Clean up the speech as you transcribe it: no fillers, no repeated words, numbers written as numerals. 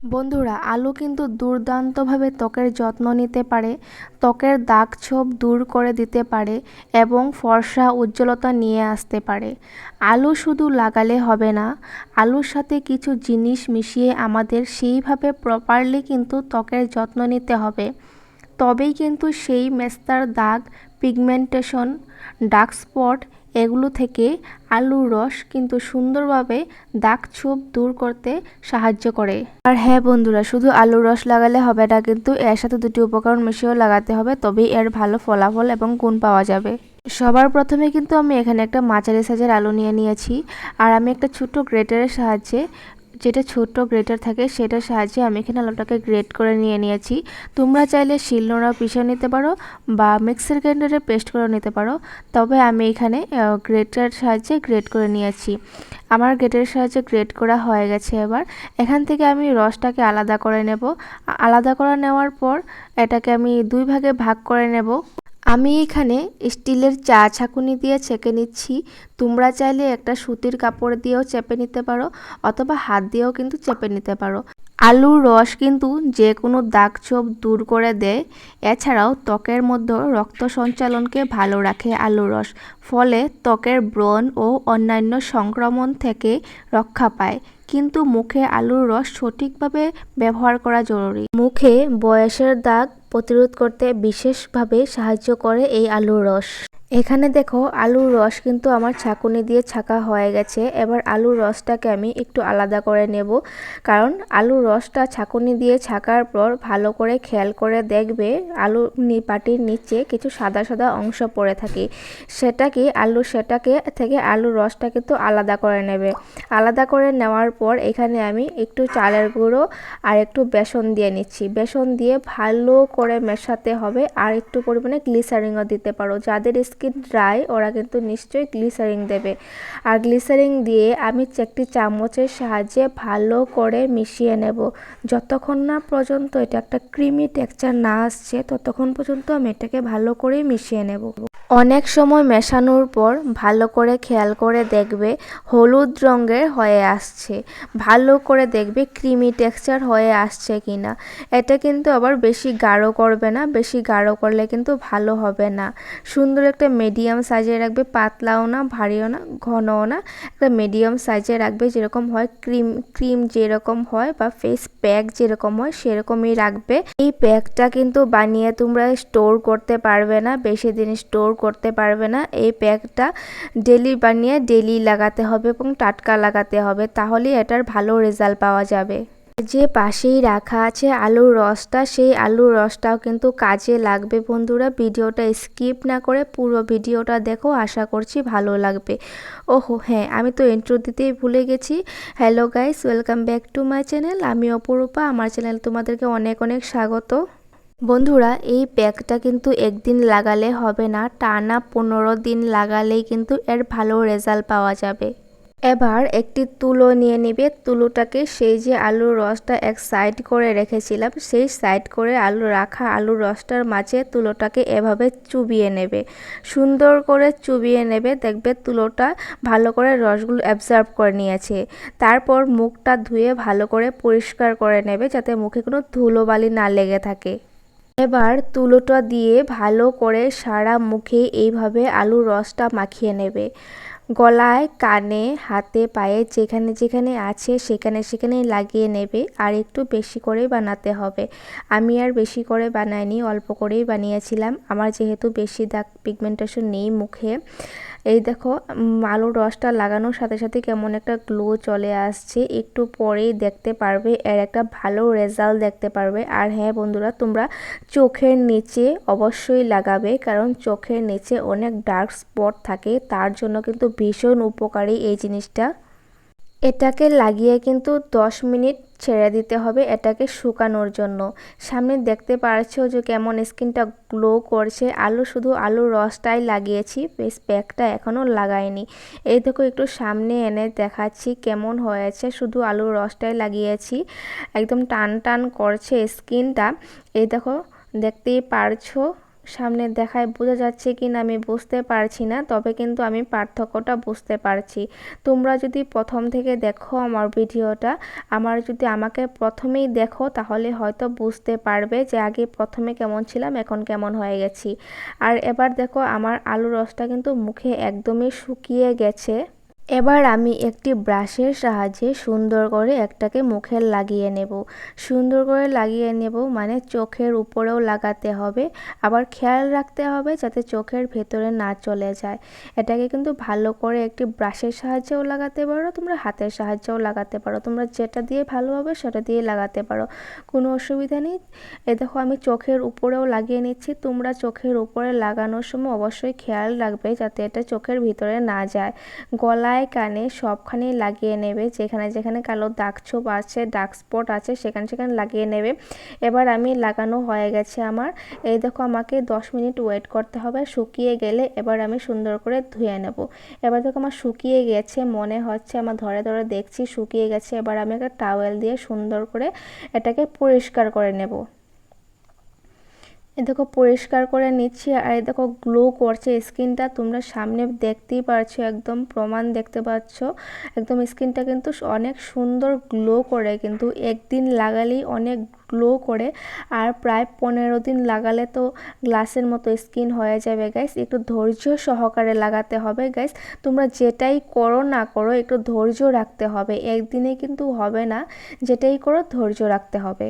বন্ধুরা, আলু কিন্তু দুর্দান্তভাবে ত্বকের যত্ন নিতে পারে, ত্বকের দাগ ছোপ দূর করে দিতে পারে এবং ফর্সা উজ্জ্বলতা নিয়ে আসতে পারে। আলু শুধু লাগালে হবে না, আলুর সাথে কিছু জিনিস মিশিয়ে আমাদের সেইভাবে প্রপারলি কিন্তু ত্বকের যত্ন নিতে হবে। তবেই কিন্তু সেই মেস্তার দাগ, পিগমেন্টেশন, ডার্ক স্পট এগুলো থেকে আলুর রস কিন্তু সুন্দরভাবে দাগ ছোপ দূর করতে সাহায্য করে। আর হ্যাঁ বন্ধুরা, শুধু আলুর রস লাগালে হবে না, কিন্তু এর সাথে দুটি উপকরণ মিশিয়েও লাগাতে হবে, তবেই এর ভালো ফলাফল এবং গুণ পাওয়া যাবে। সবার প্রথমে কিন্তু আমি এখানে একটা মাঝারি সাইজের আলু নিয়ে নিয়েছি। আর আমি একটা ছোট গ্রেটারের সাহায্যে, যেটা ছোট গ্রেটার থাকে সেটার সাহায্যে আমি এখানে আলুটাকে গ্রেট করে নিয়েছি। তোমরা চাইলে শিলনোড়াও পিষে নিতে পারো বা মিক্সার গ্রাইন্ডারে পেস্ট করে নিতে পারো, তবে আমি এখানে গ্রেটার সাহায্যে গ্রেট করে নিয়েছি। আমার গ্রেটারের সাহায্যে গ্রেট করা হয়ে গেছে। এবার এখান থেকে আমি রসটাকে আলাদা করে নেব। আলাদা করে নেওয়ার পর এটাকে আমি দুই ভাগে ভাগ করে নেব। আমি এখানে স্টিলের চা ছাঁকুনি দিয়ে ছেঁকে নিচ্ছি। তোমরা চাইলে একটা সুতির কাপড় দিয়েও চেপে নিতে পারো, অথবা হাত দিয়েও কিন্তু চেপে নিতে পারো। আলুর রস কিন্তু যে কোনো দাগ ছোপ দূর করে দেয়। এছাড়াও ত্বকের মধ্যে রক্ত সঞ্চালনকে ভালো রাখে আলুর রস, ফলে ত্বকের ব্রণ ও অন্যান্য সংক্রমণ থেকে রক্ষা পায়। কিন্তু মুখে আলুর রস সঠিকভাবে ব্যবহার করা জরুরি। মুখে বয়সের দাগ প্রতিরোধ করতে বিশেষভাবে সাহায্য করে এই আলুর রস। এখানে দেখো, আলুর রস কিন্তু আমার ছাঁকুনি দিয়ে ছাঁকা হয়ে গেছে। এবার আলুর রসটাকে আমি একটু আলাদা করে নেব, কারণ আলুর রসটা ছাঁকুনি দিয়ে ছাঁকার পর ভালো করে খেয়াল করে দেখবে আলু পাটির নিচে কিছু সাদা সাদা অংশ পড়ে থাকে। সেটাকে থেকে আলুর রসটা কিন্তু আলাদা করে নেবে। আলাদা করে নেওয়ার পর এখানে আমি একটু চালের গুঁড়ো আর একটু বেসন দিয়ে নিচ্ছি। বেসন দিয়ে ভালো করে মেশাতে হবে, আর একটু পরিমাণে গ্লিসারিনও দিতে পারো। যাদের স্কিন ড্রাই ওরা কিন্তু নিশ্চয়ই গ্লিসারিন দেবে। আর গ্লিসারিন দিয়ে আমি একটি চামচের সাহায্যে ভালো করে মিশিয়ে নেব। যতক্ষণ না পর্যন্ত এটা একটা ক্রিমি টেক্সচার না আসছে, ততক্ষণ পর্যন্ত আমি এটাকে ভালো করে মিশিয়ে নেব। অনেক সময় মেশানোর পর ভালো করে খেয়াল করে দেখবে হলুদ রঙের হয়ে আসছে। ভালো করে দেখবে ক্রিমি টেক্সচার হয়ে আসছে কিনা। এটা কিন্তু আবার বেশি গাঢ় করবে না, বেশি গাঢ় করলে কিন্তু ভালো হবে না। সুন্দর একটা মিডিয়াম সাইজে রাখবে, পাতলাও না ভারীও না ঘনও না, একটা মিডিয়াম সাইজে রাখবে। যেরকম হয় ক্রিম যেরকম হয় বা ফেস প্যাক যেরকম হয় সেরকমই রাখবে। এই প্যাকটা কিন্তু বানিয়ে তোমরা স্টোর করতে পারবে না, বেশি দিন স্টোর করতে পারবে না। এই প্যাকটা ডেলি বানিয়ে ডেলি লাগাতে হবে এবং টাটকা লাগাতে হবে, তাহলেই এটার ভালো রেজাল্ট পাওয়া যাবে। যে পাশেই রাখা আছে আলুর রসটা, সেই আলুর রসটাও কিন্তু কাজে লাগবে। বন্ধুরা, ভিডিওটা স্কিপ না করে পুরো ভিডিওটা দেখো, আশা করছি ভালো লাগবে। ওহো হ্যাঁ, আমি তো ইন্ট্রো দিতেই ভুলে গেছি। Hello guys, welcome back to my channel. আমি অপরূপা, আমার চ্যানেল তোমাদেরকে অনেক অনেক স্বাগত। বন্ধুরা, এই প্যাকটা কিন্তু একদিন লাগালে হবে না, টানা 15 দিন লাগালেই কিন্তু এর ভালো রেজাল্ট পাওয়া যাবে। এবার একটি তুলো নিয়ে নিবে। তুলোটাকে সেই যে আলুর রসটা এক সাইড করে রেখেছিলাম, সেই সাইড করে আলুর রসটার মাঝে তুলোটাকে এভাবে চুবিয়ে নেবে। সুন্দর করে চুবিয়ে নেবে, দেখবে তুলোটা ভালো করে রসগুলো অ্যাবজর্ব করে নিয়েছে। তারপর মুখটা ধুয়ে ভালো করে পরিষ্কার করে নেবে, যাতে মুখে কোনো ধুলোবালি না লেগে থাকে। এবার তুলোটা দিয়ে ভালো করে সারা মুখে এইভাবে আলুর রসটা মাখিয়ে নেবে। গলায়, কানে, হাতে, পায়ে যেখানে যেখানে আছে সেখানে সেখানেই লাগিয়ে নেবে। আর একটু বেশি করে বানাতে হবে। আমি আর বেশি করে বানাইনি, অল্প করেই বানিয়েছিলাম। আমার যেহেতু বেশি দাগ পিগমেন্টেশন নেই মুখে। এই দেখো, আলুর রসটা লাগানোর সাথে সাথে কেমন একটা গ্লো চলে আসছে। একটু পরেই দেখতে পারবে এর একটা ভালো রেজাল্ট দেখতে পারবে। আর হ্যাঁ বন্ধুরা, তোমরা চোখের নিচে অবশ্যই লাগাবে, কারণ চোখের নিচে অনেক ডার্ক স্পট থাকে, তার জন্য কিন্তু ভীষণ উপকারী এই জিনিসটা। এটাকে লাগিয়ে কিন্তু 10 মিনিট ছেড়ে দিতে হবে এটাকে শুকানোর জন্য। সামনে দেখতে পারছো যে কেমন স্কিনটা গ্লো করছে। শুধু আলুর রসটাই লাগিয়েছি, বেশ প্যাকটা এখনও লাগাইনি। এই দেখো, একটু সামনে এনে দেখাচ্ছি কেমন হয়েছে। শুধু আলুর রসটাই লাগিয়েছি, একদম টান টান করছে স্কিনটা। এই দেখো, দেখতেই পারছো সামনে দেখায় বোঝা যাচ্ছে কি না আমি বুঝতে পারছি না, তবে কিন্তু আমি পার্থক্যটা বুঝতে পারছি। তোমরা যদি প্রথম থেকে দেখো আমার ভিডিওটা, আমাকে প্রথমেই দেখো, তাহলে হয়তো বুঝতে পারবে যে আগে প্রথমে কেমন ছিলাম এখন কেমন হয়ে গেছি। আর এবার দেখো আমার আলু রসটা কিন্তু মুখে একদমই শুকিয়ে গেছে। এবার আমি একটি ব্রাশের সাহায্যে সুন্দর করে একটাকে মুখে লাগিয়ে নেব। সুন্দর করে লাগিয়ে নেব মানে চোখের উপরেও লাগাতে হবে, আবার খেয়াল রাখতে হবে যাতে চোখের ভেতরে না চলে যায়। এটাকে কিন্তু ভালো করে একটি ব্রাশের সাহায্যেও লাগাতে পারো, তোমরা হাতের সাহায্যেও লাগাতে পারো, তোমরা যেটা দিয়ে ভালো হবে সেটা দিয়ে লাগাতে পারো, কোনো অসুবিধা নেই। এ দেখো আমি চোখের উপরেও লাগিয়ে নিচ্ছি। তোমরা চোখের উপরে লাগানোর সময় অবশ্যই খেয়াল রাখবে যাতে এটা চোখের ভিতরে না যায়। গলায় কানে সবখানেই লাগিয়ে নেবে, যেখানে যেখানে কালো দাগ ছোপ আছে, ডার্ক স্পট আছে, সেখানে সেখানে লাগিয়ে নেবে। এবার আমি লাগানো হয়ে গেছে আমার। এই দেখো আমাকে 10 মিনিট ওয়েট করতে হবে, শুকিয়ে গেলে এবার আমি সুন্দর করে ধুয়ে নেব। এবার দেখো আমার শুকিয়ে গেছে, মনে হচ্ছে আমার ধরে ধরে দেখছি শুকিয়ে গেছে। এবার আমি একটা টাওয়েল দিয়ে সুন্দর করে এটাকে পরিষ্কার করে নেব। এ দেখো পরিষ্কার করে নিচ্ছি, আর এই দেখো গ্লো করছে স্কিনটা, তোমরা সামনে দেখতেই পারছো, একদম প্রমাণ দেখতে পাচ্ছ। একদম স্কিনটা কিন্তু অনেক সুন্দর গ্লো করে, কিন্তু একদিন লাগালেই অনেক গ্লো করে, আর প্রায় 15 দিন লাগালে তো গ্লাসের মতো স্কিন হয়ে যাবে গাইস। একটু ধৈর্য সহকারে লাগাতে হবে গাইস। তোমরা যেটাই করো না করো একটু ধৈর্য রাখতে হবে, একদিনে কিন্তু হবে না, যেটাই করো ধৈর্য রাখতে হবে।